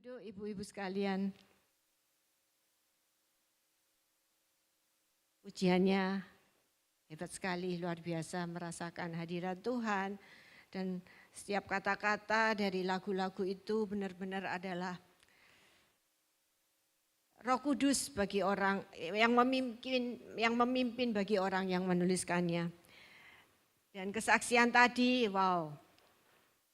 duduk ibu-ibu sekalian. Pujiannya hebat sekali, luar biasa merasakan hadirat Tuhan. Dan setiap kata-kata dari lagu-lagu itu benar-benar adalah Roh Kudus bagi orang yang memimpin bagi orang yang menuliskannya. Dan kesaksian tadi, wow.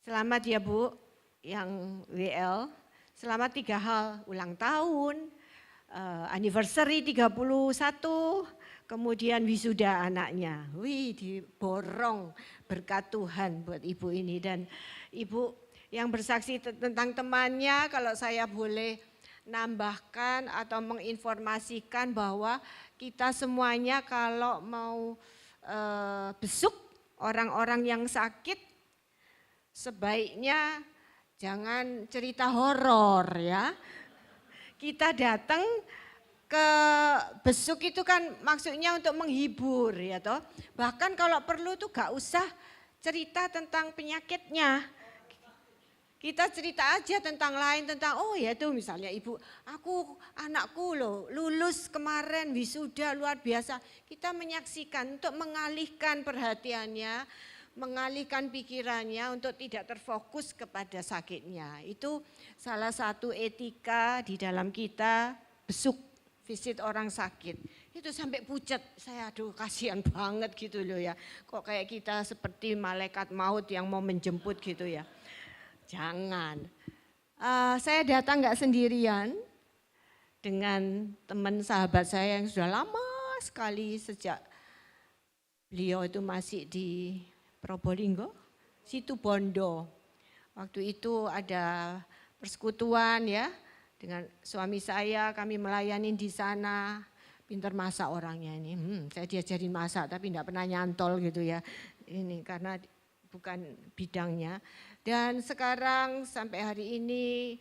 Selamat ya Bu, yang WL. Selamat 3 hal, ulang tahun, anniversary 31, kemudian wisuda anaknya. Wih, diborong berkat Tuhan buat ibu ini. Dan ibu yang bersaksi tentang temannya, kalau saya boleh nambahkan atau menginformasikan bahwa kita semuanya kalau mau besuk orang-orang yang sakit, sebaiknya jangan cerita horor ya. Kita datang ke besuk itu kan maksudnya untuk menghibur ya toh. Bahkan kalau perlu tuh gak usah cerita tentang penyakitnya. Kita cerita aja tentang lain, tentang oh ya tuh misalnya ibu, anakku loh lulus kemarin wisuda luar biasa. Kita menyaksikan untuk mengalihkan perhatiannya, mengalihkan pikirannya untuk tidak terfokus kepada sakitnya. Itu salah satu etika di dalam kita besuk, visit orang sakit. Itu sampai pucat, saya aduh kasihan banget gitu loh ya. Kok kayak kita seperti malaikat maut yang mau menjemput gitu ya. Jangan. Saya datang gak sendirian dengan teman sahabat saya yang sudah lama sekali sejak beliau itu masih di Probolinggo, Situ Bondo. Waktu itu ada persekutuan ya dengan suami saya, kami melayani di sana. Pintar masak orangnya ini. Saya diajarin masak tapi enggak pernah nyantol gitu ya. Ini karena bukan bidangnya. Dan sekarang sampai hari ini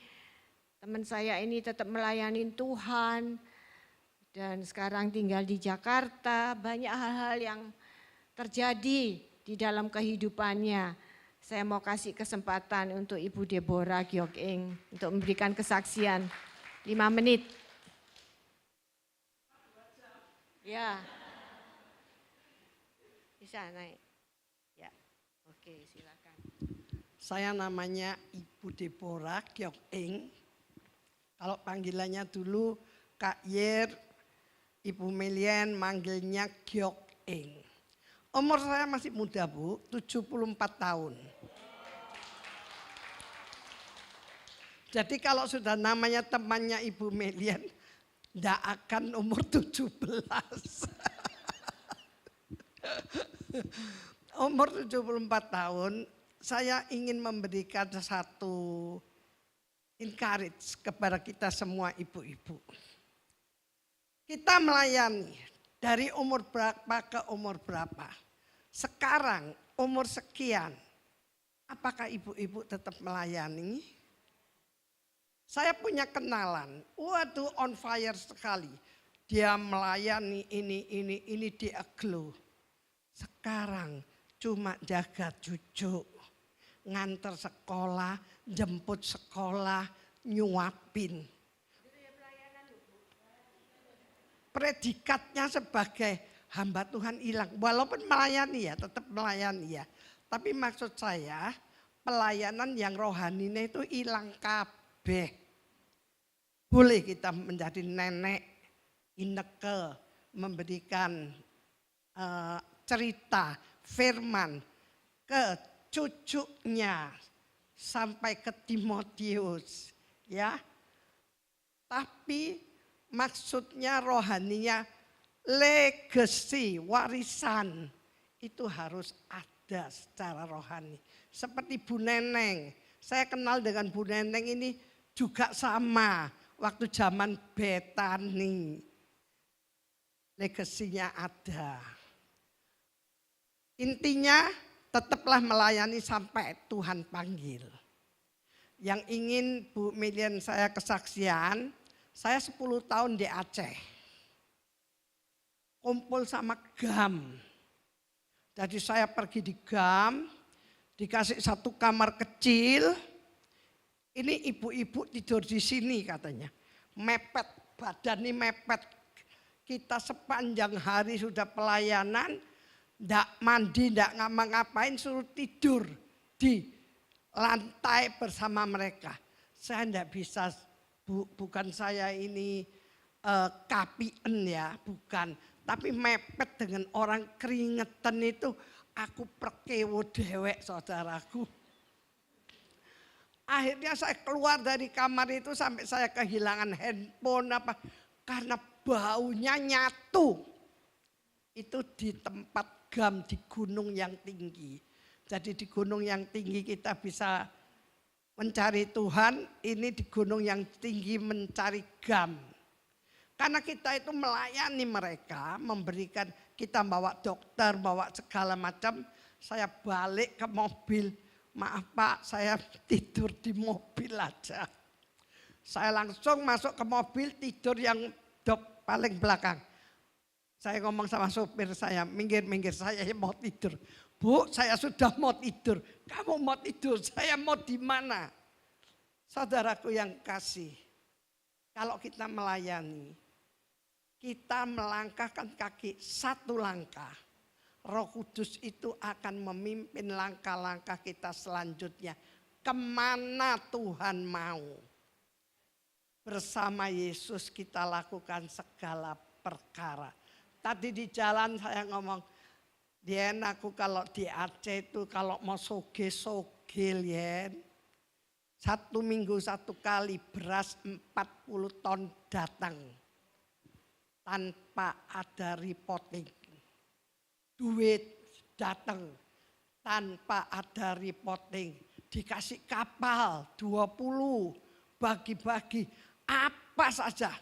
teman saya ini tetap melayani Tuhan. Dan sekarang tinggal di Jakarta, banyak hal-hal yang terjadi di dalam kehidupannya. Saya mau kasih kesempatan untuk Ibu Deborah Gyok Ing untuk memberikan kesaksian 5 menit. Ya, bisa naik. Ya, oke silakan. Saya namanya Ibu Deborah Gyok Ing. Kalau panggilannya dulu Kak Yer, Ibu Melian manggilnya Gyok Ing. Umur saya masih muda Bu, 74 tahun. Jadi kalau sudah namanya temannya Ibu Melian, tidak akan umur 17. Umur 74 tahun, saya ingin memberikan satu encourage kepada kita semua ibu-ibu. Kita melayani dari umur berapa ke umur berapa. Sekarang umur sekian, apakah ibu-ibu tetap melayani? Saya punya kenalan, waduh on fire sekali. Dia melayani ini dia glow. Sekarang cuma jaga cucu, nganter sekolah, jemput sekolah, nyuapin. Predikatnya sebagai hamba Tuhan hilang. Walaupun melayani ya, tetap melayani ya. Tapi maksud saya pelayanan yang rohaninya itu hilang kabeh. Boleh kita menjadi nenek, ineke, memberikan cerita, firman ke cucunya sampai ke Timotius ya. Tapi maksudnya rohaninya legacy, warisan itu harus ada secara rohani. Seperti Bu Neneng, saya kenal dengan Bu Neneng ini juga sama waktu zaman Betani. Legasinya ada. Intinya tetaplah melayani sampai Tuhan panggil. Yang ingin Bu Melian saya kesaksian, saya 10 tahun di Aceh. Kumpul sama GAM. Jadi saya pergi di GAM, dikasih satu kamar kecil, Ini ibu-ibu tidur di sini katanya. Mepet, badan ini mepet. Kita sepanjang hari sudah pelayanan, ndak mandi, ndak ngapa-ngapain, suruh tidur di lantai bersama mereka. Saya ndak bisa, bukan saya ini kapien ya, bukan. Tapi mepet dengan orang keringetan itu, aku perkewo dewek saudaraku. Akhirnya saya keluar dari kamar itu sampai saya kehilangan handphone apa. Karena baunya nyatu. Itu di tempat gam di gunung yang tinggi. Jadi di gunung yang tinggi kita bisa mencari Tuhan. Ini di gunung yang tinggi mencari gam. Karena kita itu melayani mereka, memberikan, kita bawa dokter, bawa segala macam. Saya balik ke mobil, maaf Pak, saya tidur di mobil aja. Saya langsung masuk ke mobil, tidur yang dok paling belakang. Saya ngomong sama sopir saya, minggir-minggir, saya mau tidur. Bu, saya sudah mau tidur. Kamu mau tidur, saya mau di mana? Saudaraku yang kasih, kalau kita melayani, kita melangkahkan kaki satu langkah. Roh Kudus itu akan memimpin langkah-langkah kita selanjutnya. Kemana Tuhan mau. Bersama Yesus kita lakukan segala perkara. Tadi di jalan saya ngomong, Yen aku kalau di Aceh itu kalau mau soge-soge Yen. 1 minggu 1 kali beras 40 ton datang. Tanpa ada reporting. Duit datang tanpa ada reporting. Dikasih kapal 20, bagi-bagi apa saja.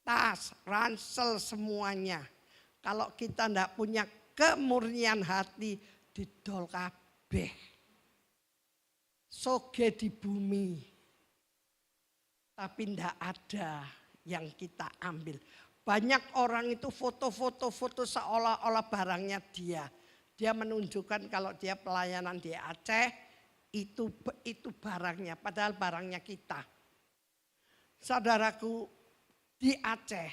Tas, ransel semuanya. Kalau kita tidak punya kemurnian hati, didol kabeh. Soge di bumi. Tapi tidak ada yang kita ambil. Banyak orang itu foto-foto seolah-olah barangnya dia. Dia menunjukkan kalau dia pelayanan di Aceh, itu barangnya, padahal barangnya kita. Saudaraku, di Aceh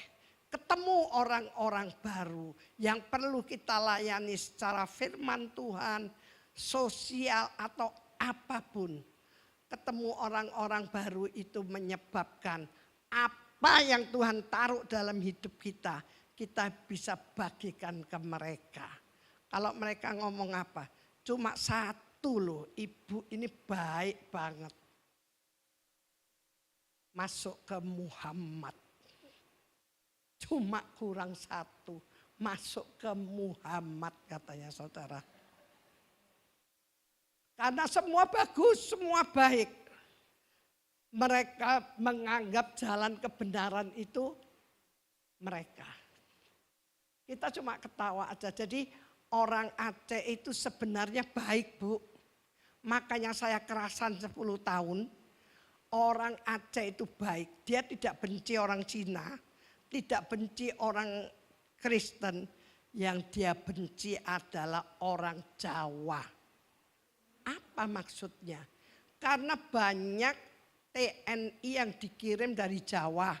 ketemu orang-orang baru yang perlu kita layani secara firman Tuhan, sosial atau apapun. Ketemu orang-orang baru itu menyebabkan apa yang Tuhan taruh dalam hidup kita, kita bisa bagikan ke mereka. Kalau mereka ngomong apa? Cuma satu loh, ibu ini baik banget. Masuk ke Muhammad. Cuma kurang satu, masuk ke Muhammad katanya saudara. Karena semua bagus, semua baik. Mereka menganggap jalan kebenaran itu mereka. Kita cuma ketawa aja. Jadi orang Aceh itu sebenarnya baik Bu. Makanya saya kerasan 10 tahun. Orang Aceh itu baik. Dia tidak benci orang Cina. Tidak benci orang Kristen. Yang dia benci adalah orang Jawa. Apa maksudnya? Karena banyak TNI yang dikirim dari Jawa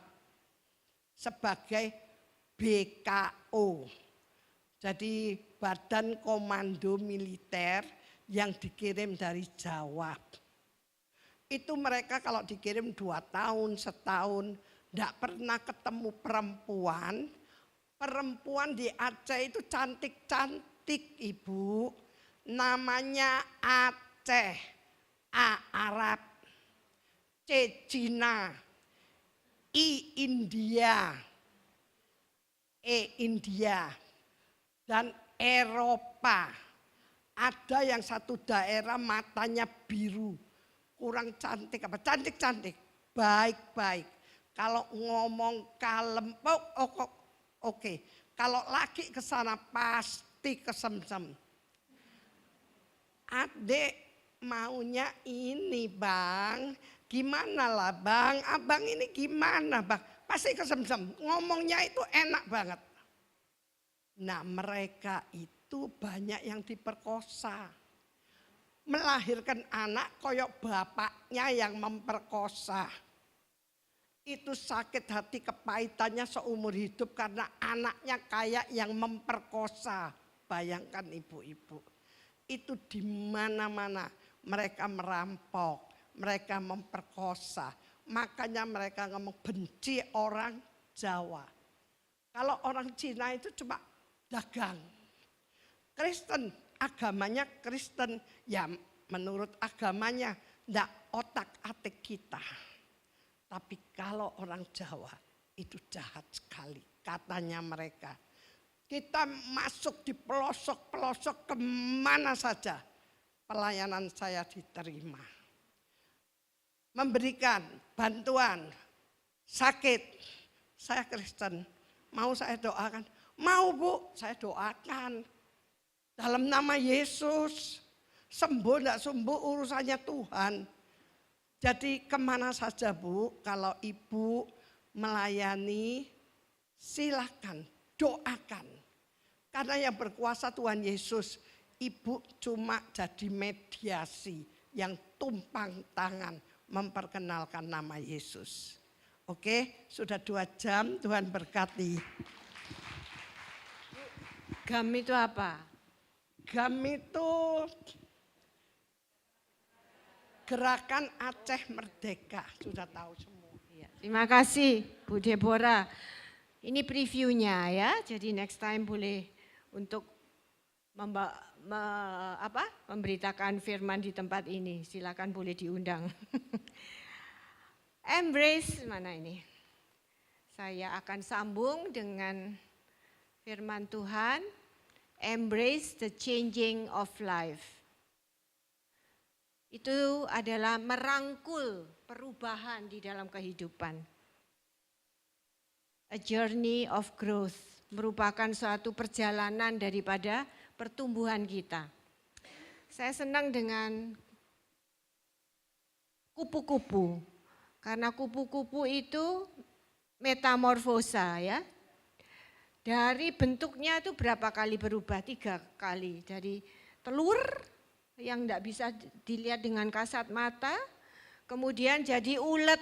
sebagai BKO. Jadi Badan Komando Militer yang dikirim dari Jawa. Itu mereka kalau dikirim 2 tahun, setahun, tidak pernah ketemu perempuan. Perempuan di Aceh itu cantik-cantik Ibu. Namanya Aceh, A Arab. C Cina, I India, E India, dan Eropa. Ada yang satu daerah matanya biru, kurang cantik apa? Cantik-cantik, baik-baik. Kalau ngomong kalem, oke. Kalau laki ke sana pasti kesemsem. Adik maunya ini Bang. Gimana lah Bang, abang ini gimana Bang? Pasti kesemsem, ngomongnya itu enak banget. Nah mereka itu banyak yang diperkosa. melahirkan anak koyok bapaknya yang memperkosa. Itu sakit hati, kepahitannya seumur hidup karena anaknya kayak yang memperkosa. Bayangkan ibu-ibu, itu di mana-mana mereka merampok, mereka memperkosa. Makanya mereka ngomong benci orang Jawa. Kalau orang Cina itu cuma dagang. Kristen, agamanya Kristen, ya menurut agamanya enggak otak-atik kita. Tapi kalau orang Jawa itu jahat sekali katanya mereka. Kita masuk di pelosok-pelosok kemana saja pelayanan saya diterima. Memberikan bantuan, sakit, saya Kristen, mau saya doakan? Mau Bu, saya doakan. Dalam nama Yesus, sembuh enggak sembuh urusannya Tuhan. Jadi kemana saja Bu, kalau Ibu melayani silakan doakan. Karena yang berkuasa Tuhan Yesus, Ibu cuma jadi mediasi yang tumpang tangan memperkenalkan nama Yesus. Oke, sudah 2 jam, Tuhan berkati. GAM itu apa? GAM itu Gerakan Aceh Merdeka, sudah tahu semua. Ya, terima kasih Bu Deborah. Ini previewnya ya, jadi next time boleh untuk memberitakan firman di tempat ini. Silakan boleh diundang. Embrace mana ini? Saya akan sambung dengan firman Tuhan. Embrace the changing of life. Itu adalah merangkul perubahan di dalam kehidupan. A journey of growth merupakan suatu perjalanan daripada pertumbuhan kita. Saya senang dengan kupu-kupu, karena kupu-kupu itu metamorfosa ya. Dari bentuknya itu berapa kali berubah? 3 kali. Dari telur yang tidak bisa dilihat dengan kasat mata, kemudian jadi ulet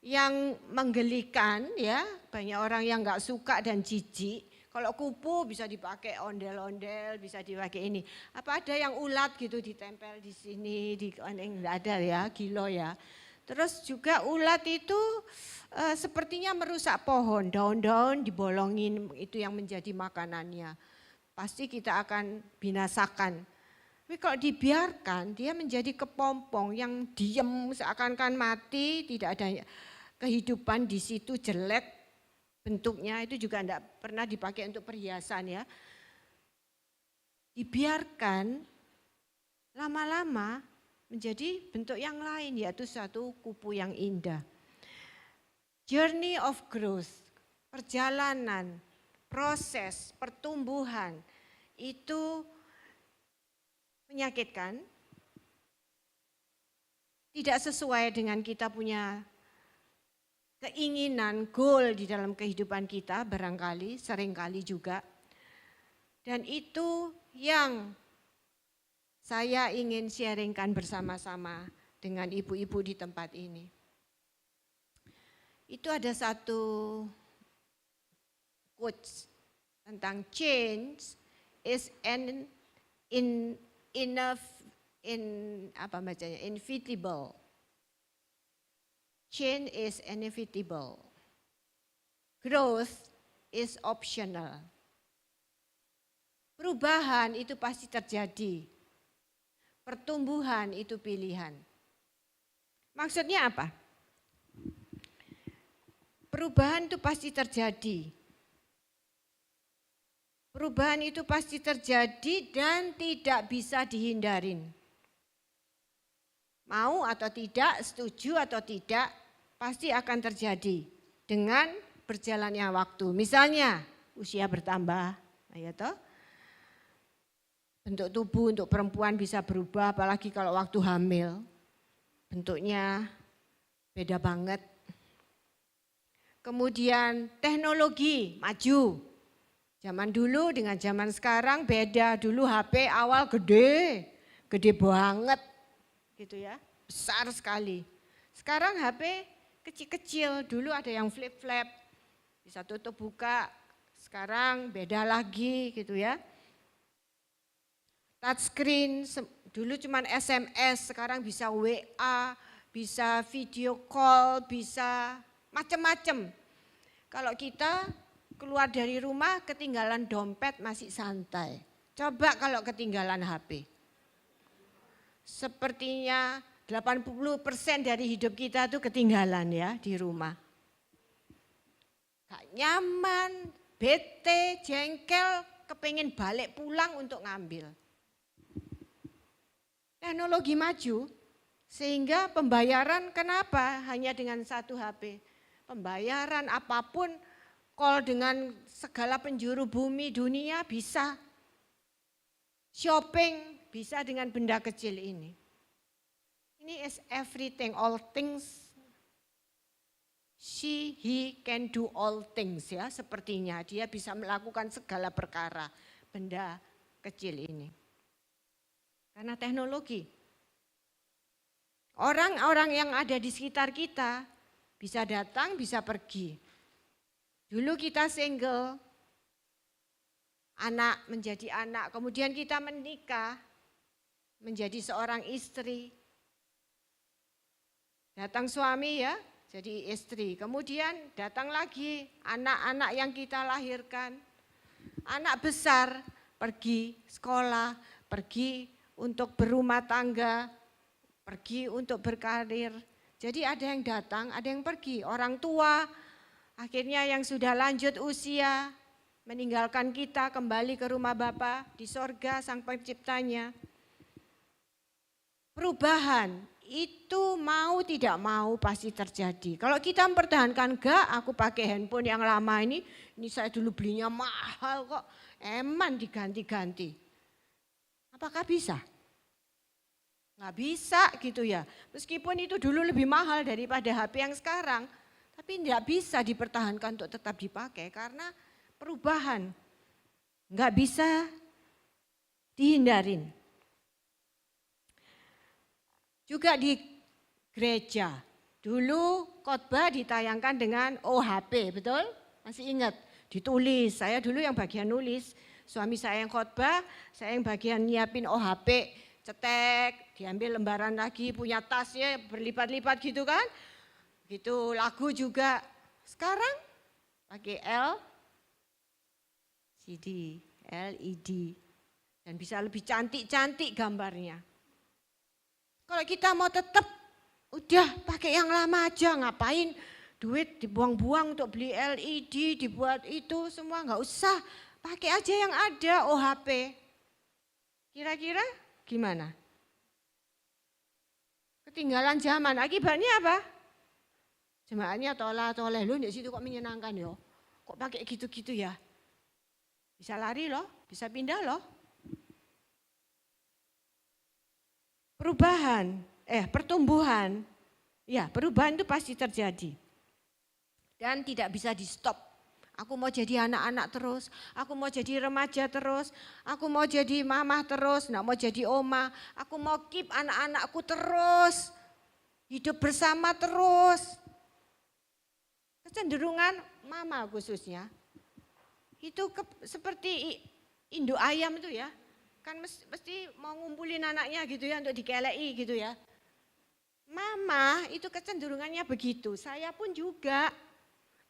yang menggelikan ya, banyak orang yang nggak suka dan jijik. Kalau kupu bisa dipakai ondel-ondel, bisa dipakai ini. Apa ada yang ulat gitu ditempel di sini, nggak ada ya, gilo ya. Terus juga ulat itu sepertinya merusak pohon, daun-daun dibolongin, itu yang menjadi makanannya. Pasti kita akan binasakan. Tapi kalau dibiarkan, dia menjadi kepompong yang diem seakan-akan mati, tidak ada kehidupan di situ, jelek bentuknya, itu juga tidak pernah dipakai untuk perhiasan ya. Dibiarkan lama-lama menjadi bentuk yang lain, yaitu suatu kupu yang indah. Journey of growth, perjalanan, proses, pertumbuhan, itu menyakitkan, tidak sesuai dengan kita punya keinginan, goal di dalam kehidupan kita barangkali, seringkali juga. Dan itu yang saya ingin sharingkan bersama-sama dengan ibu-ibu di tempat ini. Itu ada satu quotes tentang change is inevitable. Change is inevitable. Growth is optional. Perubahan itu pasti terjadi. Pertumbuhan itu pilihan. Maksudnya apa? Perubahan itu pasti terjadi. Perubahan itu pasti terjadi dan tidak bisa dihindarin. Mau atau tidak, setuju atau tidak, pasti akan terjadi dengan berjalannya waktu. Misalnya usia bertambah, ya toh. Bentuk tubuh untuk perempuan bisa berubah, apalagi kalau waktu hamil. Bentuknya beda banget. Kemudian teknologi maju. Zaman dulu dengan zaman sekarang beda. Dulu HP awal gede, gede banget gitu ya, besar sekali. Sekarang HP kecil-kecil, dulu ada yang flip-flap, bisa tutup buka, sekarang beda lagi gitu ya. Touchscreen, dulu cuman SMS, sekarang bisa WA, bisa video call, bisa macam-macam. Kalau kita keluar dari rumah ketinggalan dompet masih santai. Coba kalau ketinggalan HP. Sepertinya 80% dari hidup kita tuh ketinggalan ya di rumah. Gak nyaman, bete, jengkel, kepengen balik pulang untuk ngambil. Teknologi maju sehingga pembayaran kenapa hanya dengan satu HP. Pembayaran apapun, call dengan segala penjuru bumi dunia bisa. Shopping bisa dengan benda kecil ini. Ini is everything, all things. He can do all things ya, sepertinya dia bisa melakukan segala perkara benda kecil ini. Karena teknologi. Orang-orang yang ada di sekitar kita bisa datang, bisa pergi. Dulu kita single, anak menjadi anak, kemudian kita menikah, menjadi seorang istri. Datang suami ya, jadi istri. Kemudian datang lagi anak-anak yang kita lahirkan. Anak besar, pergi sekolah, pergi untuk berumah tangga, pergi untuk berkarir. Jadi ada yang datang, ada yang pergi. Orang tua, akhirnya yang sudah lanjut usia, meninggalkan kita kembali ke rumah Bapa di sorga Sang Penciptanya. Perubahan itu mau tidak mau pasti terjadi. Kalau kita mempertahankan enggak, aku pakai handphone yang lama ini saya dulu belinya mahal kok, eman diganti-ganti. Apakah bisa? Nggak bisa gitu ya. Meskipun itu dulu lebih mahal daripada HP yang sekarang, tapi nggak bisa dipertahankan untuk tetap dipakai karena perubahan. Nggak bisa dihindarin. Juga di gereja, dulu khotbah ditayangkan dengan OHP, betul? Masih ingat? Ditulis, saya dulu yang bagian nulis, suami saya yang khotbah, saya yang bagian nyiapin OHP, cetek, diambil lembaran lagi, punya tas ya berlipat-lipat gitu kan. Gitu lagu juga. Sekarang pakai LCD, LED, dan bisa lebih cantik-cantik gambarnya. Kalau kita mau tetap udah pakai yang lama aja, ngapain duit dibuang-buang untuk beli LED, dibuat itu semua nggak usah, pakai aja yang ada OHP. Kira-kira gimana? Ketinggalan zaman, akibatnya apa? Jemaatnya toleh lu di situ kok menyenangkan yo, kok pakai gitu-gitu ya? Bisa lari loh, bisa pindah loh. Pertumbuhan, ya perubahan itu pasti terjadi dan tidak bisa di stop. Aku mau jadi anak-anak terus, aku mau jadi remaja terus, aku mau jadi mama terus, nggak mau jadi oma, aku mau keep anak-anakku terus, hidup bersama terus. Kecenderungan mama khususnya, itu seperti induk ayam itu ya. Kan mesti mau ngumpulin anaknya gitu ya untuk dikelei gitu ya. Mama itu kecenderungannya begitu, saya pun juga.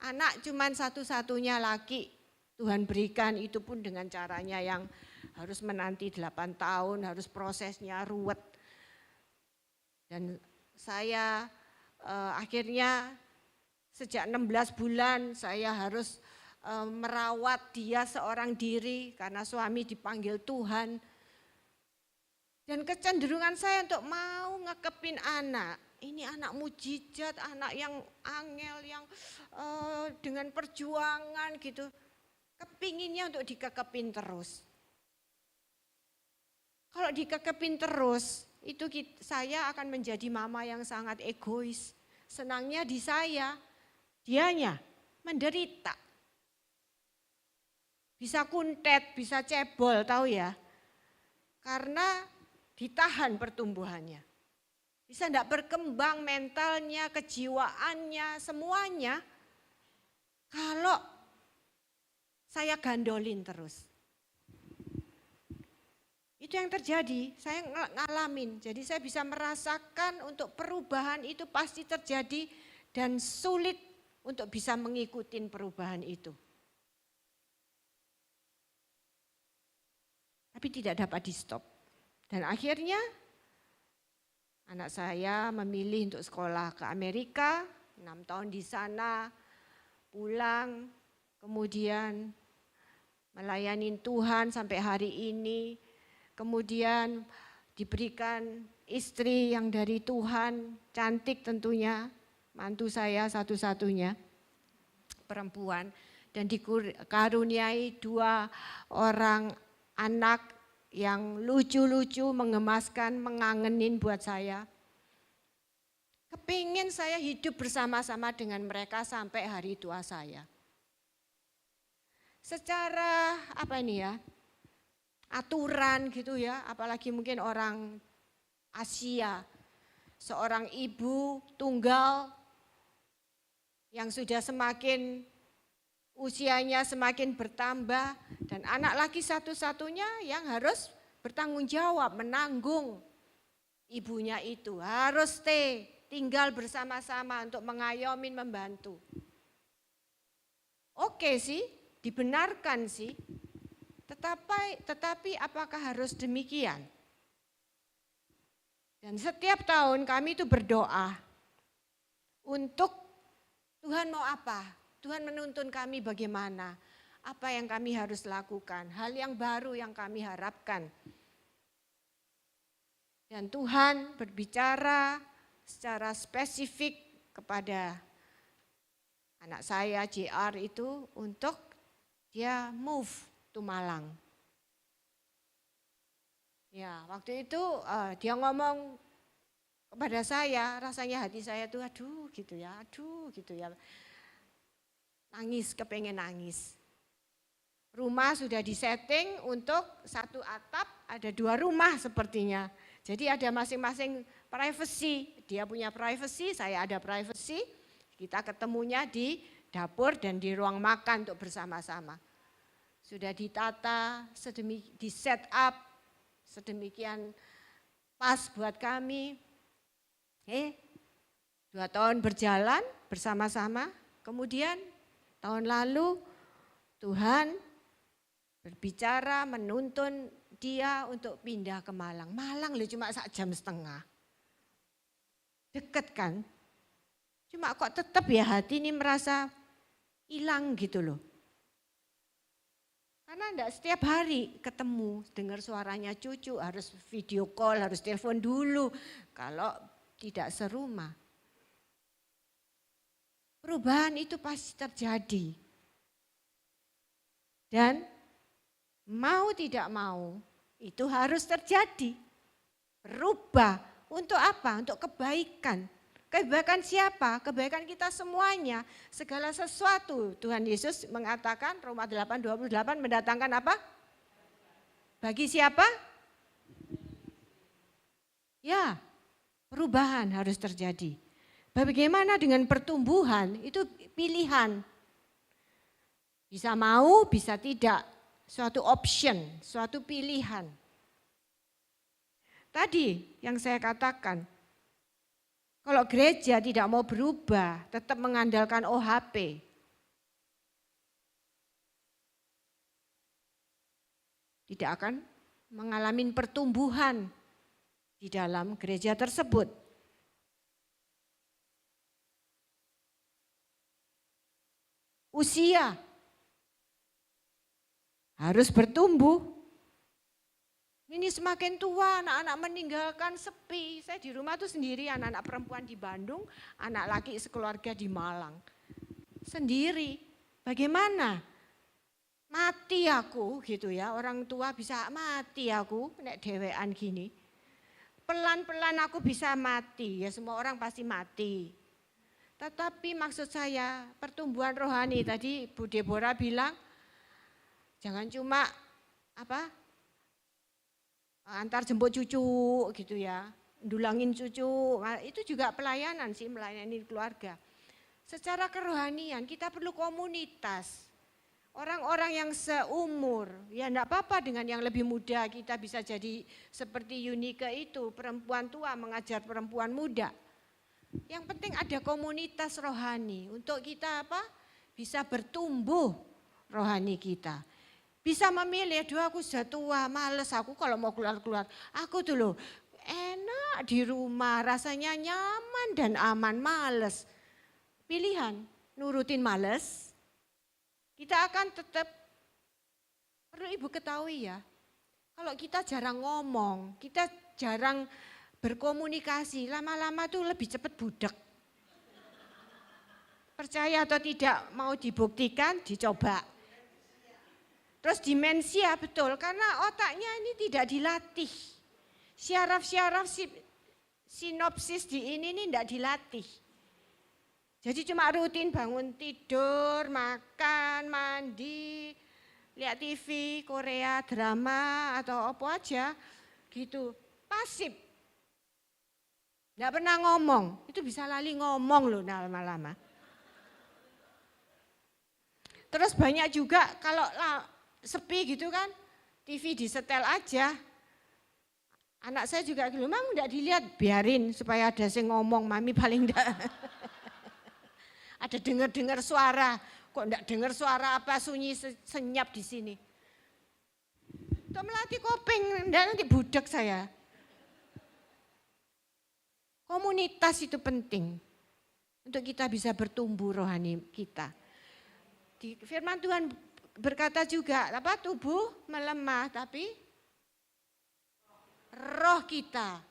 Anak cuman satu-satunya laki Tuhan berikan, itu pun dengan caranya yang harus menanti 8 tahun, harus prosesnya ruwet. Dan saya akhirnya sejak 16 bulan saya harus merawat dia seorang diri karena suami dipanggil Tuhan. Dan kecenderungan saya untuk mau ngekepin anak, ini anak mujizat, anak yang angel, yang dengan perjuangan gitu. Kepinginnya untuk dikekepin terus. Kalau dikekepin terus, itu saya akan menjadi mama yang sangat egois. Senangnya di saya, dianya menderita. Bisa kuntet, bisa cebol, tahu ya. Karena ditahan pertumbuhannya. Bisa enggak berkembang mentalnya, kejiwaannya, semuanya. Kalau saya gandolin terus. Itu yang terjadi, saya ngalamin. Jadi saya bisa merasakan untuk perubahan itu pasti terjadi dan sulit untuk bisa mengikuti perubahan itu. Tapi tidak dapat di stop. Dan akhirnya anak saya memilih untuk sekolah ke Amerika, 6 tahun di sana, pulang, kemudian melayani Tuhan sampai hari ini, kemudian diberikan istri yang dari Tuhan, cantik tentunya, mantu saya satu-satunya, perempuan, dan dikaruniai 2 orang anak yang lucu-lucu, mengemaskan, mengangenin buat saya. Kepingin saya hidup bersama-sama dengan mereka sampai hari tua saya. Secara apa ini ya, aturan gitu ya, apalagi mungkin orang Asia, seorang ibu tunggal yang sudah semakin usianya semakin bertambah dan anak laki satu-satunya yang harus bertanggung jawab, menanggung ibunya itu, harus tinggal bersama-sama untuk mengayomi, membantu. Oke sih, dibenarkan sih, tetapi apakah harus demikian? Dan setiap tahun kami itu berdoa untuk Tuhan mau apa? Tuhan menuntun kami bagaimana? Apa yang kami harus lakukan? Hal yang baru yang kami harapkan. Dan Tuhan berbicara secara spesifik kepada anak saya JR itu untuk dia move to Malang. Ya, waktu itu dia ngomong kepada saya, rasanya hati saya tuh aduh gitu ya. Nangis, kepengen nangis. Rumah sudah disetting untuk 1 atap, ada 2 rumah sepertinya. Jadi ada masing-masing privacy, dia punya privacy, saya ada privacy. Kita ketemunya di dapur dan di ruang makan untuk bersama-sama. Sudah ditata, di set up, sedemikian pas buat kami. 2 tahun berjalan bersama-sama, kemudian tahun lalu Tuhan berbicara menuntun dia untuk pindah ke Malang. Malang loh cuma 1,5 jam. Deket kan? Cuma kok tetap ya hati ini merasa hilang gitu loh. Karena enggak setiap hari ketemu, dengar suaranya cucu, harus video call, harus telepon dulu kalau tidak serumah. Perubahan itu pasti terjadi. Dan mau tidak mau itu harus terjadi. Berubah untuk apa? Untuk kebaikan. Kebaikan siapa? Kebaikan kita semuanya. Segala sesuatu. Tuhan Yesus mengatakan Roma 8:28 mendatangkan apa? Bagi siapa? Ya, perubahan harus terjadi. Bagaimana dengan pertumbuhan? Itu pilihan. Bisa mau, bisa tidak. Suatu option, suatu pilihan. Tadi yang saya katakan, kalau gereja tidak mau berubah, tetap mengandalkan OHP, tidak akan mengalami pertumbuhan di dalam gereja tersebut. Usia harus bertumbuh. Ini semakin tua, anak-anak meninggalkan sepi. Saya di rumah tuh sendiri, anak-anak perempuan di Bandung, anak laki sekeluarga di Malang. Sendiri, bagaimana? Mati aku gitu ya, orang tua bisa mati aku, nek dewean gini. Pelan-pelan aku bisa mati, ya semua orang pasti mati. Tetapi maksud saya pertumbuhan rohani tadi Bu Deborah bilang jangan cuma antar jemput cucu gitu ya, dulangin cucu, itu juga pelayanan sih, melayani keluarga. Secara kerohanian kita perlu komunitas, orang-orang yang seumur, ya enggak apa-apa dengan yang lebih muda, kita bisa jadi seperti Yunike itu, perempuan tua mengajar perempuan muda. Yang penting ada komunitas rohani untuk kita apa? Bisa bertumbuh rohani kita. Bisa memilih, aduh aku sudah tua, males aku kalau mau keluar-keluar. Aku tuh loh enak di rumah, rasanya nyaman dan aman, males. Pilihan, nurutin males, kita akan tetap, perlu Ibu ketahui ya, kalau kita jarang ngomong, kita jarang berkomunikasi, lama-lama tuh lebih cepat budak. Percaya atau tidak mau dibuktikan, dicoba. Terus demensia betul, karena otaknya ini tidak dilatih. Syaraf-syaraf sinopsis di ini tidak dilatih. Jadi cuma rutin bangun tidur, makan, mandi, lihat TV, Korea, drama atau apa aja gitu. Pasif. Tidak pernah ngomong, itu bisa lali ngomong loh lama-lama. Terus banyak juga kalau sepi gitu kan, TV disetel aja. Anak saya juga gitu, Mam enggak dilihat, biarin supaya ada yang ngomong, Mami paling enggak. Ada dengar-dengar suara, kok enggak dengar suara apa, sunyi senyap di sini. Itu melatih koping, enggak nanti budak saya. Komunitas itu penting untuk kita bisa bertumbuh rohani kita. Di firman Tuhan berkata juga, apa tubuh melemah tapi roh kita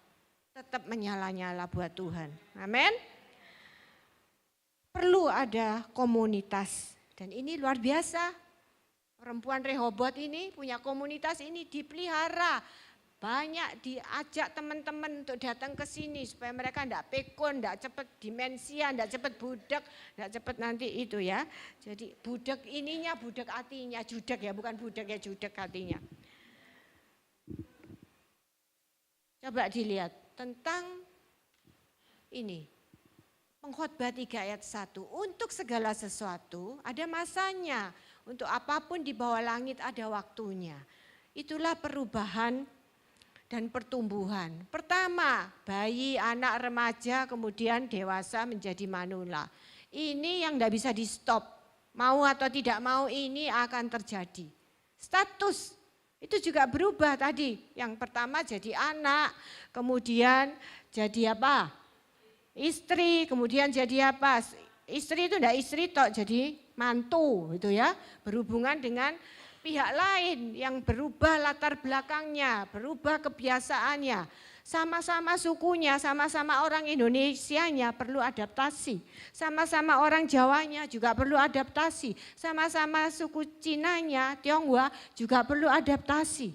tetap menyala-nyala buat Tuhan. Amin. Perlu ada komunitas dan ini luar biasa. Perempuan Rehobot ini punya komunitas ini dipelihara. Banyak diajak teman-teman untuk datang ke sini supaya mereka enggak pekon, enggak cepat demensia, enggak cepat budak, enggak cepat nanti itu ya. Jadi budak ininya, budak hatinya, judak ya, bukan budak ya, judak hatinya. Coba dilihat tentang ini. Pengkhotbah 3 ayat 1. Untuk segala sesuatu ada masanya. Untuk apapun di bawah langit ada waktunya. Itulah perubahan dan pertumbuhan. Pertama, bayi, anak, remaja, kemudian dewasa menjadi manula. Ini yang tidak bisa di stop. Mau atau tidak mau ini akan terjadi. Status itu juga berubah tadi. Yang pertama jadi anak, kemudian jadi apa? Istri, kemudian jadi apa? Istri itu tidak istri tok, jadi mantu itu ya. Berhubungan dengan pihak lain yang berubah latar belakangnya, berubah kebiasaannya. Sama-sama sukunya, sama-sama orang Indonesianya perlu adaptasi. Sama-sama orang Jawanya juga perlu adaptasi. Sama-sama suku Cinanya, Tionghoa juga perlu adaptasi.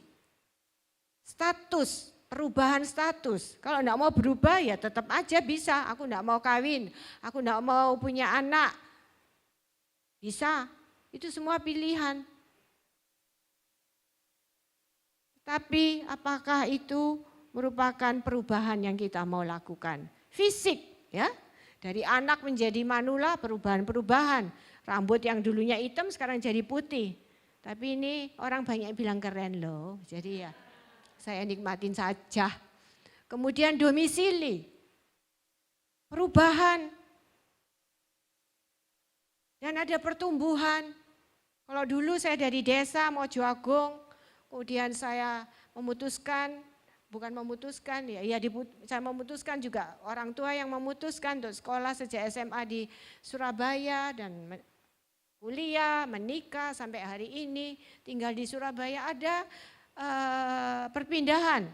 Status, perubahan status. Kalau enggak mau berubah ya tetap aja bisa. Aku enggak mau kawin, aku enggak mau punya anak. Bisa, itu semua pilihan. Tapi apakah itu merupakan perubahan yang kita mau lakukan? Fisik ya, dari anak menjadi manula perubahan-perubahan. Rambut yang dulunya hitam sekarang jadi putih. Tapi ini orang banyak bilang keren loh, jadi ya saya nikmatin saja. Kemudian domisili, perubahan. Dan ada pertumbuhan. Kalau dulu saya dari desa Mojo Agung, kemudian saya memutuskan, saya memutuskan juga orang tua yang memutuskan untuk sekolah sejak SMA di Surabaya dan kuliah, menikah sampai hari ini tinggal di Surabaya. Ada perpindahan,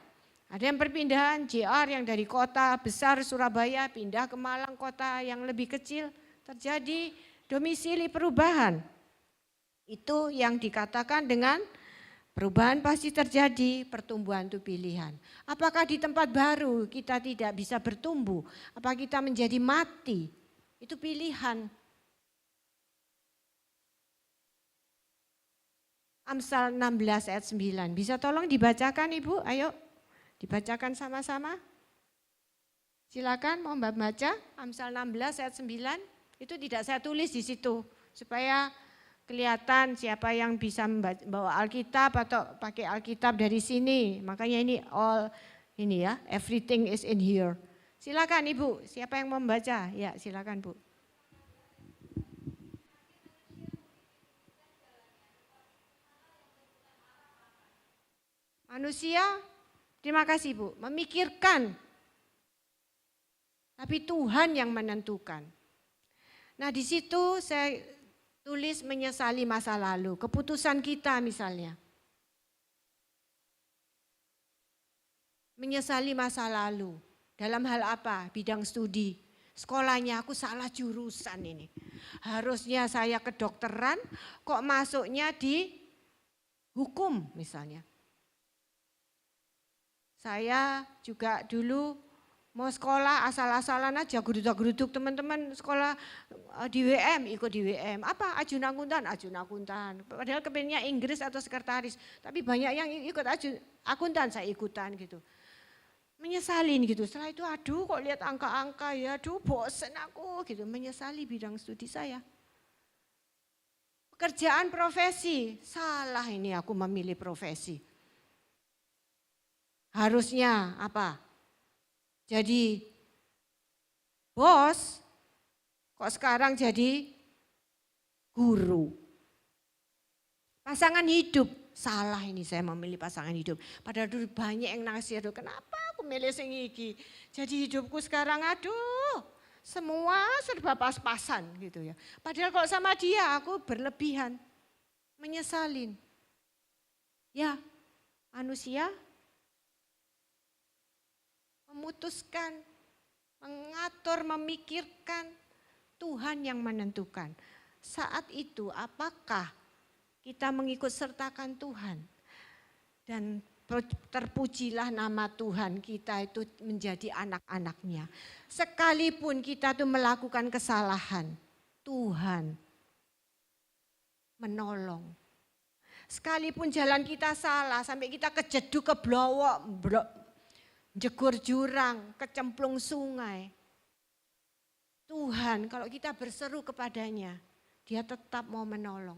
ada yang perpindahan JR yang dari kota besar Surabaya pindah ke Malang, kota yang lebih kecil, terjadi domisili perubahan. Itu yang dikatakan dengan perubahan pasti terjadi, pertumbuhan itu pilihan. Apakah di tempat baru kita tidak bisa bertumbuh? Apakah kita menjadi mati? Itu pilihan. Amsal 16 ayat 9. Bisa tolong dibacakan Ibu? Ayo Dibacakan sama-sama. Silakan mau Mbak baca Amsal 16 ayat 9. Itu tidak saya tulis di situ supaya kelihatan siapa yang bisa bawa Alkitab atau pakai Alkitab dari sini. Makanya ini all ini ya, everything is in here. Silakan Ibu, siapa yang mau membaca? Ya, silakan Bu. Manusia, terima kasih Bu, memikirkan. Tapi Tuhan yang menentukan. Nah di situ saya tulis menyesali masa lalu, keputusan kita misalnya. Menyesali masa lalu, dalam hal apa? Bidang studi. Sekolahnya aku salah jurusan ini. Harusnya saya kedokteran, kok masuknya di hukum misalnya. Saya juga dulu mau sekolah asal-asalan aja, geruduk-geruduk teman-teman sekolah di WM, ikut di WM. Apa? Ajun akuntan. Padahal kepengennya Inggris atau sekretaris. Tapi banyak yang ikut akuntan, saya ikutan gitu. Menyesalin gitu, setelah itu aduh kok lihat angka-angka ya, aduh bosen aku gitu. Menyesali bidang studi saya. Pekerjaan profesi, salah ini aku memilih profesi. Harusnya apa? Jadi bos, kok sekarang jadi guru. Pasangan hidup, salah ini saya memilih pasangan hidup. Padahal dulu banyak yang nasihat, kenapa aku milih sing iki? Jadi hidupku sekarang aduh, semua serba pas-pasan gitu ya. Padahal kalau sama dia aku berlebihan, menyesalin. Ya, manusia memutuskan, mengatur, memikirkan, Tuhan yang menentukan. Saat itu apakah kita mengikut sertakan Tuhan? Dan terpujilah nama Tuhan, kita itu menjadi anak-anaknya. Sekalipun kita itu melakukan kesalahan, Tuhan menolong. Sekalipun jalan kita salah, sampai kita kejeduk, keblowok, jegur jurang, kecemplung sungai. Tuhan kalau kita berseru kepadanya, dia tetap mau menolong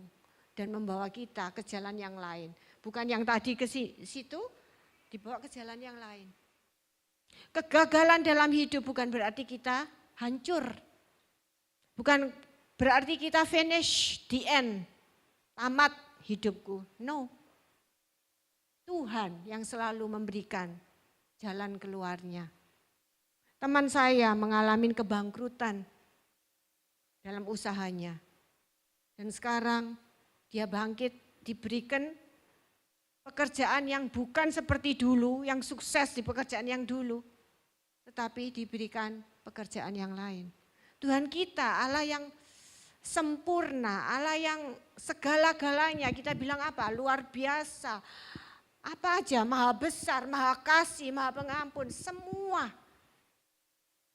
dan membawa kita ke jalan yang lain. Bukan yang tadi ke situ, dibawa ke jalan yang lain. Kegagalan dalam hidup bukan berarti kita hancur. Bukan berarti kita finish, the end, tamat hidupku. No. Tuhan yang selalu memberikan jalan keluarnya. Teman saya mengalami kebangkrutan dalam usahanya. Dan sekarang dia bangkit, diberikan pekerjaan yang bukan seperti dulu, yang sukses di pekerjaan yang dulu. Tetapi diberikan pekerjaan yang lain. Tuhan kita Allah yang sempurna, Allah yang segala-galanya, kita bilang apa? Luar biasa. Apa aja, maha besar, maha kasih, maha pengampun, semua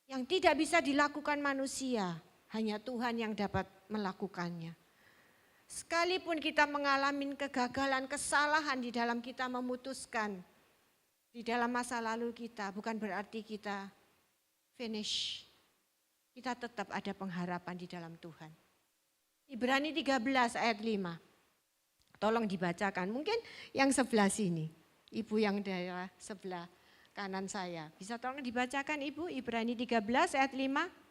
yang tidak bisa dilakukan manusia, hanya Tuhan yang dapat melakukannya. Sekalipun kita mengalami kegagalan, kesalahan di dalam kita memutuskan, di dalam masa lalu kita, bukan berarti kita finish. Kita tetap ada pengharapan di dalam Tuhan. Ibrani 13 ayat 5. Tolong dibacakan, mungkin yang sebelah sini, ibu yang daerah sebelah kanan saya. Bisa tolong dibacakan ibu, Ibrani 13 ayat 5.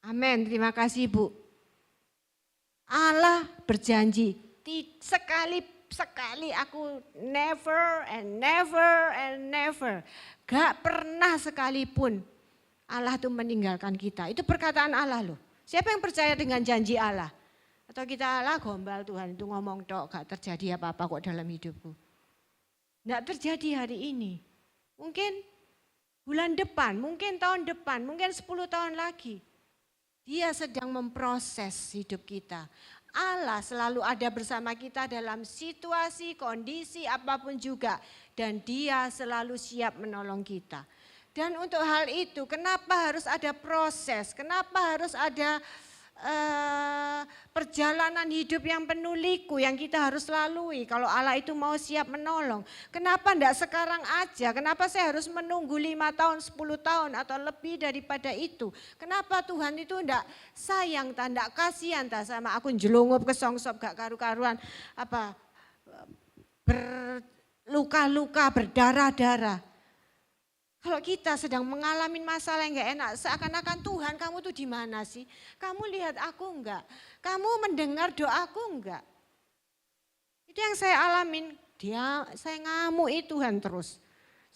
Amin, terima kasih Bu. Allah berjanji, sekali aku never and never. Gak pernah sekalipun Allah itu meninggalkan kita. Itu perkataan Allah loh. Siapa yang percaya dengan janji Allah? Atau kita Allah gombal Tuhan itu ngomong tok gak terjadi apa-apa kok dalam hidupku. Gak terjadi hari ini. Mungkin bulan depan, mungkin tahun depan, mungkin 10 tahun lagi. Dia sedang memproses hidup kita. Allah selalu ada bersama kita dalam situasi, kondisi apapun juga. Dan dia selalu siap menolong kita. Dan untuk hal itu kenapa harus ada proses, kenapa harus ada perjalanan hidup yang penuh liku yang kita harus lalui kalau Allah itu mau siap menolong. Kenapa enggak sekarang aja? Kenapa saya harus menunggu 5 tahun, 10 tahun atau lebih daripada itu? Kenapa Tuhan itu enggak sayang, enggak kasihan sama aku jelungup kesongsop gak karu-karuan apa berluka-luka, berdarah-darah. Kalau kita sedang mengalami masalah yang gak enak, seakan-akan Tuhan kamu tuh di mana sih? Kamu lihat aku enggak? Kamu mendengar doaku enggak? Itu yang saya alamin, saya ngamui Tuhan terus.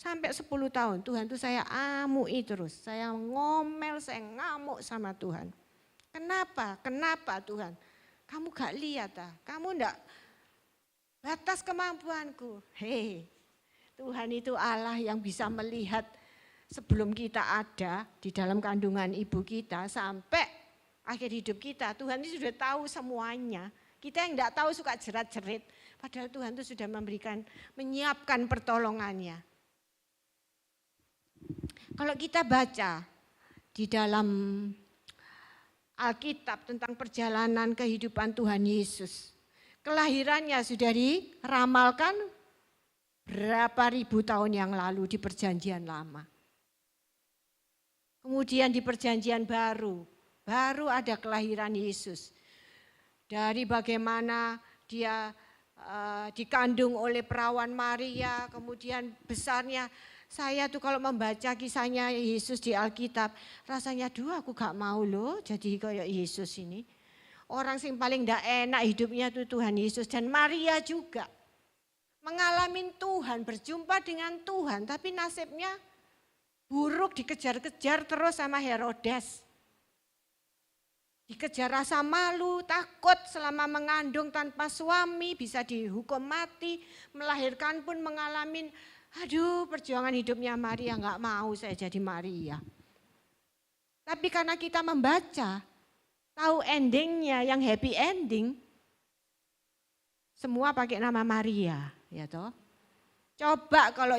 Sampai 10 tahun Tuhan tuh saya amui terus. Saya ngomel, saya ngamuk sama Tuhan. Kenapa? Kenapa Tuhan? Kamu gak lihat kamu enggak batas kemampuanku. Hei. Tuhan itu Allah yang bisa melihat sebelum kita ada di dalam kandungan ibu kita sampai akhir hidup kita. Tuhan itu sudah tahu semuanya. Kita yang tidak tahu suka jerat-jerit. Padahal Tuhan itu sudah menyiapkan pertolongannya. Kalau kita baca di dalam Alkitab tentang perjalanan kehidupan Tuhan Yesus. Kelahirannya sudah diramalkan berapa ribu tahun yang lalu di perjanjian lama. Kemudian di perjanjian baru ada kelahiran Yesus. Dari bagaimana dia dikandung oleh perawan Maria, kemudian besarnya. Saya tuh kalau membaca kisahnya Yesus di Alkitab, rasanya aku gak mau loh jadi kayak Yesus ini. Orang yang paling gak enak hidupnya itu Tuhan Yesus dan Maria juga. Mengalami Tuhan, berjumpa dengan Tuhan, tapi nasibnya buruk, dikejar-kejar terus sama Herodes. Dikejar rasa malu, takut selama mengandung tanpa suami, bisa dihukum mati, melahirkan pun mengalami, perjuangan hidupnya Maria, gak mau saya jadi Maria. Tapi karena kita membaca, tahu endingnya yang happy ending, semua pakai nama Maria. Ya toh. Coba kalau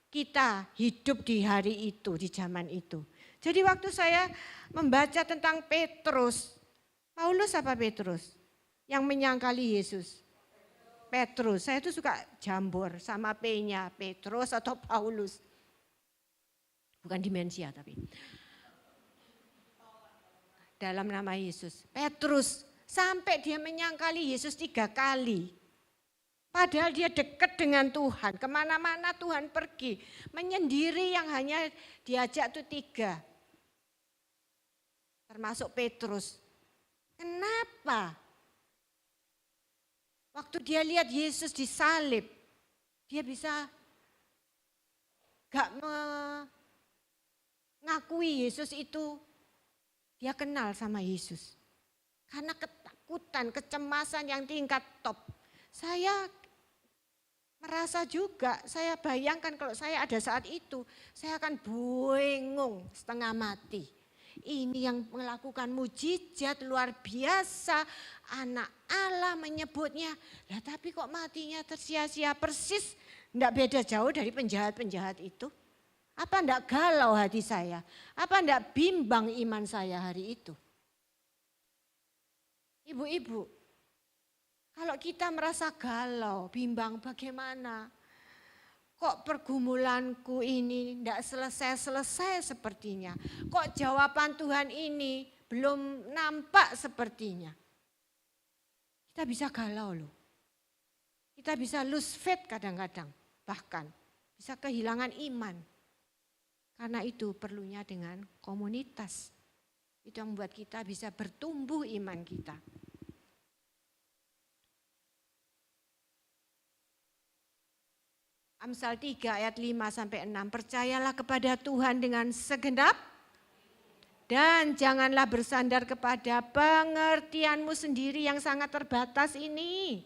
kita hidup di hari itu, di zaman itu. Jadi waktu saya membaca tentang Petrus, Paulus apa Petrus? Yang menyangkali Yesus. Petrus, saya tuh suka jambor sama P-nya, Petrus atau Paulus. Bukan demensia tapi. Dalam nama Yesus, Petrus sampai dia menyangkali Yesus 3 kali. Padahal dia dekat dengan Tuhan, kemana-mana Tuhan pergi. Menyendiri yang hanya diajak itu 3. Termasuk Petrus. Kenapa? Waktu dia lihat Yesus disalib, dia bisa gak mengakui Yesus itu, dia kenal sama Yesus. Karena ketakutan, kecemasan yang tingkat top. Saya merasa juga, saya bayangkan kalau saya ada saat itu, saya akan bingung setengah mati. Ini yang melakukan mujizat luar biasa, anak Allah menyebutnya. Lah tapi kok matinya tersia-sia persis, enggak beda jauh dari penjahat-penjahat itu. Apa enggak galau hati saya? Apa enggak bimbang iman saya hari itu? Ibu-ibu, kalau kita merasa galau, bimbang bagaimana? Kok pergumulanku ini tidak selesai-selesai sepertinya? Kok jawaban Tuhan ini belum nampak sepertinya? Kita bisa galau loh. Kita bisa lose faith kadang-kadang. Bahkan bisa kehilangan iman. Karena itu perlunya dengan komunitas. Itu yang membuat kita bisa bertumbuh iman kita. Amsal 3 ayat 5-6, percayalah kepada Tuhan dengan segenap dan janganlah bersandar kepada pengertianmu sendiri yang sangat terbatas ini.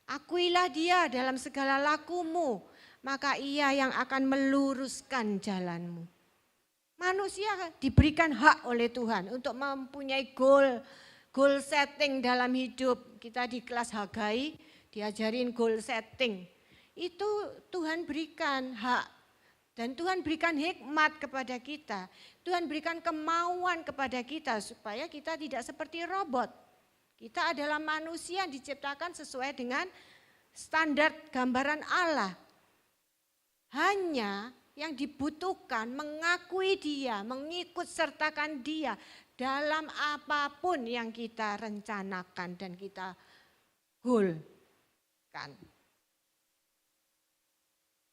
Akuilah dia dalam segala lakumu, maka Ia yang akan meluruskan jalanmu. Manusia diberikan hak oleh Tuhan untuk mempunyai goal setting dalam hidup. Kita di kelas Hagai diajarin goal setting. Itu Tuhan berikan hak dan Tuhan berikan hikmat kepada kita. Tuhan berikan kemauan kepada kita supaya kita tidak seperti robot. Kita adalah manusia yang diciptakan sesuai dengan standar gambaran Allah. Hanya yang dibutuhkan mengakui Dia, mengikut sertakan Dia dalam apapun yang kita rencanakan dan kita goalkan.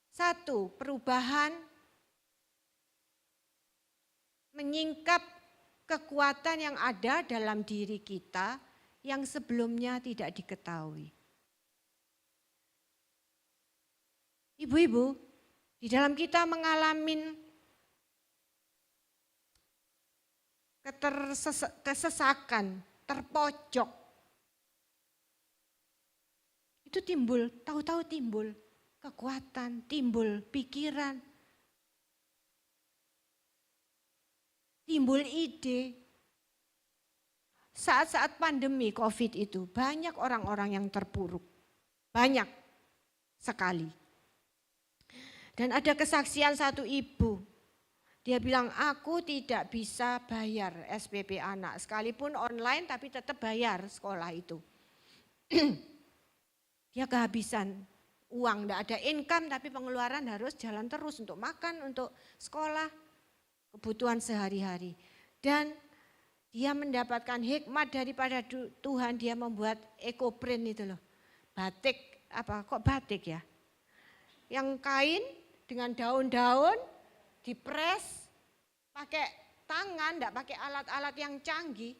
Satu, perubahan menyingkap kekuatan yang ada dalam diri kita yang sebelumnya tidak diketahui. Ibu-ibu, di dalam kita mengalami kesesakan, terpojok, itu timbul, tahu-tahu timbul kekuatan, timbul pikiran, timbul ide. Saat-saat pandemi COVID itu banyak orang-orang yang terpuruk, banyak sekali. Dan ada kesaksian satu ibu, dia bilang aku tidak bisa bayar SPP anak, sekalipun online tapi tetap bayar sekolah itu. Dia kehabisan uang, tidak ada income tapi pengeluaran harus jalan terus untuk makan, untuk sekolah, kebutuhan sehari-hari. Dan dia mendapatkan hikmat daripada Tuhan, dia membuat ekoprint itu loh. Batik, kok batik ya? Yang kain dengan daun-daun dipres pakai tangan, tidak pakai alat-alat yang canggih.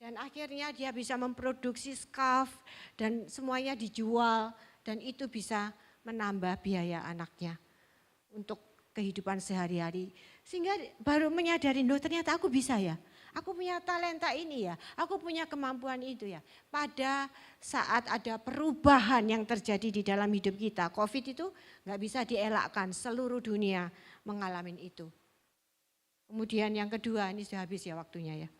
Dan akhirnya dia bisa memproduksi scarf dan semuanya dijual dan itu bisa menambah biaya anaknya untuk kehidupan sehari-hari. Sehingga baru menyadari, loh ternyata aku bisa ya. Aku punya talenta ini ya, aku punya kemampuan itu ya. Pada saat ada perubahan yang terjadi di dalam hidup kita, COVID itu nggak bisa dielakkan, seluruh dunia mengalami itu. Kemudian yang kedua, ini sudah habis ya waktunya ya.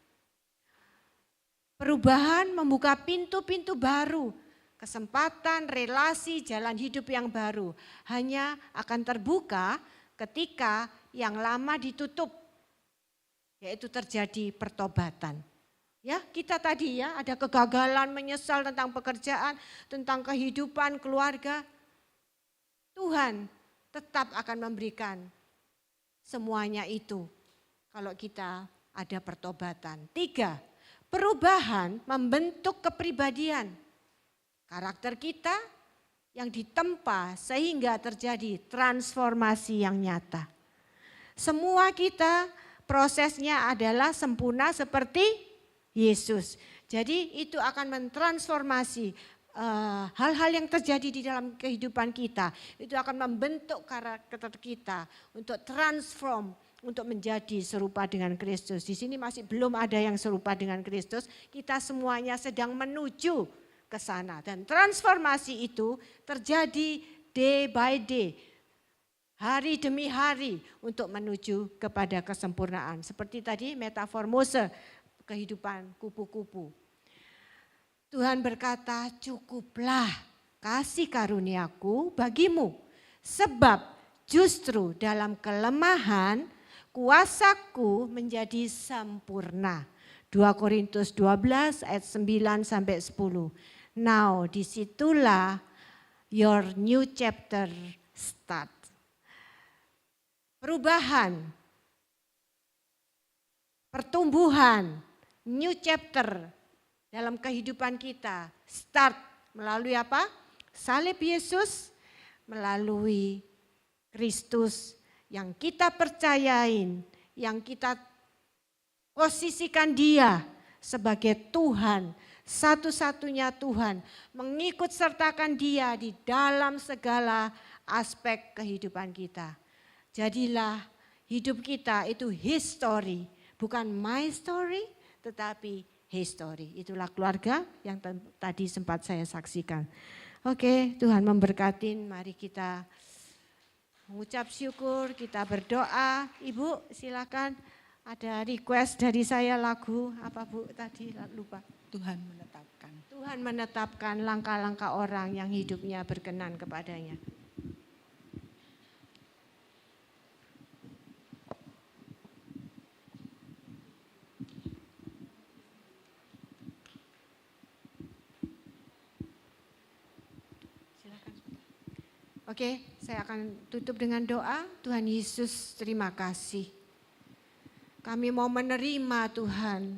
Perubahan membuka pintu-pintu baru, kesempatan, relasi, jalan hidup yang baru. Hanya akan terbuka ketika yang lama ditutup. Yaitu terjadi pertobatan. Ya, kita tadi ya ada kegagalan, menyesal tentang pekerjaan, tentang kehidupan, keluarga. Tuhan tetap akan memberikan semuanya itu kalau kita ada pertobatan. 3, perubahan membentuk kepribadian. Karakter kita yang ditempa sehingga terjadi transformasi yang nyata. Semua kita prosesnya adalah sempurna seperti Yesus. Jadi itu akan mentransformasi hal-hal yang terjadi di dalam kehidupan kita. Itu akan membentuk karakter kita untuk transform, untuk menjadi serupa dengan Kristus. Di sini masih belum ada yang serupa dengan Kristus. Kita semuanya sedang menuju ke sana. Dan transformasi itu terjadi day by day. Hari demi hari untuk menuju kepada kesempurnaan. Seperti tadi metafor Mose, kehidupan kupu-kupu. Tuhan berkata, cukuplah kasih karuniaku bagimu. Sebab justru dalam kelemahan kuasaku menjadi sempurna. 2 Korintus 12 ayat 9 sampai 10. Now disitulah your new chapter start. Perubahan, pertumbuhan, new chapter dalam kehidupan kita. Start melalui apa? Salib Yesus, melalui Kristus yang kita percayain, yang kita posisikan Dia sebagai Tuhan, satu-satunya Tuhan. Mengikut sertakan Dia di dalam segala aspek kehidupan kita. Jadilah hidup kita itu history, bukan my story tetapi history. Itulah keluarga yang tadi sempat saya saksikan. Oke, Tuhan memberkatin, mari kita mengucap syukur, kita berdoa. Ibu silakan, ada request dari saya lagu apa Bu tadi lupa. Tuhan menetapkan. Tuhan menetapkan langkah-langkah orang yang hidupnya berkenan kepadanya. Oke, saya akan tutup dengan doa. Tuhan Yesus, terima kasih. Kami mau menerima Tuhan,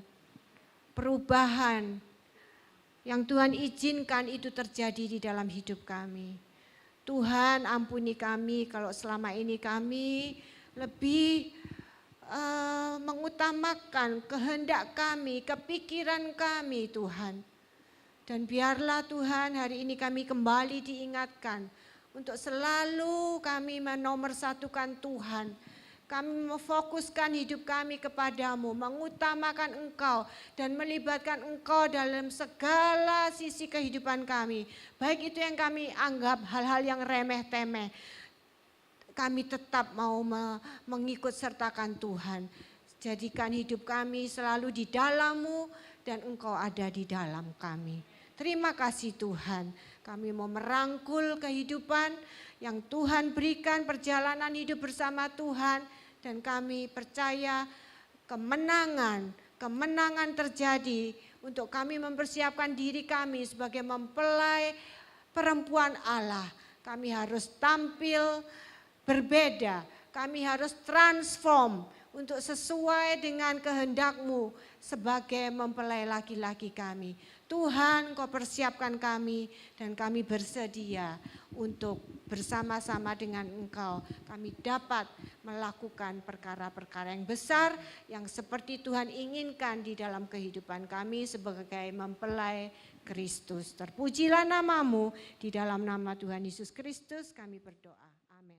perubahan yang Tuhan izinkan itu terjadi di dalam hidup kami. Tuhan ampuni kami kalau selama ini kami lebih mengutamakan kehendak kami, kepikiran kami Tuhan. Dan biarlah Tuhan hari ini kami kembali diingatkan untuk selalu kami menomorsatukan Tuhan. Kami memfokuskan hidup kami kepadamu, mengutamakan Engkau dan melibatkan Engkau dalam segala sisi kehidupan kami. Baik itu yang kami anggap hal-hal yang remeh-temeh. Kami tetap mau mengikut sertakan Tuhan. Jadikan hidup kami selalu di dalam-Mu dan Engkau ada di dalam kami. Terima kasih Tuhan. Kami mau merangkul kehidupan yang Tuhan berikan, perjalanan hidup bersama Tuhan. Dan kami percaya kemenangan terjadi untuk kami mempersiapkan diri kami sebagai mempelai perempuan Allah. Kami harus tampil berbeda, kami harus transform untuk sesuai dengan kehendak-Mu sebagai mempelai laki-laki kami. Tuhan, Kau persiapkan kami dan kami bersedia untuk bersama-sama dengan Engkau. Kami dapat melakukan perkara-perkara yang besar yang seperti Tuhan inginkan di dalam kehidupan kami sebagai mempelai Kristus. Terpujilah nama-Mu, di dalam nama Tuhan Yesus Kristus kami berdoa. Amin.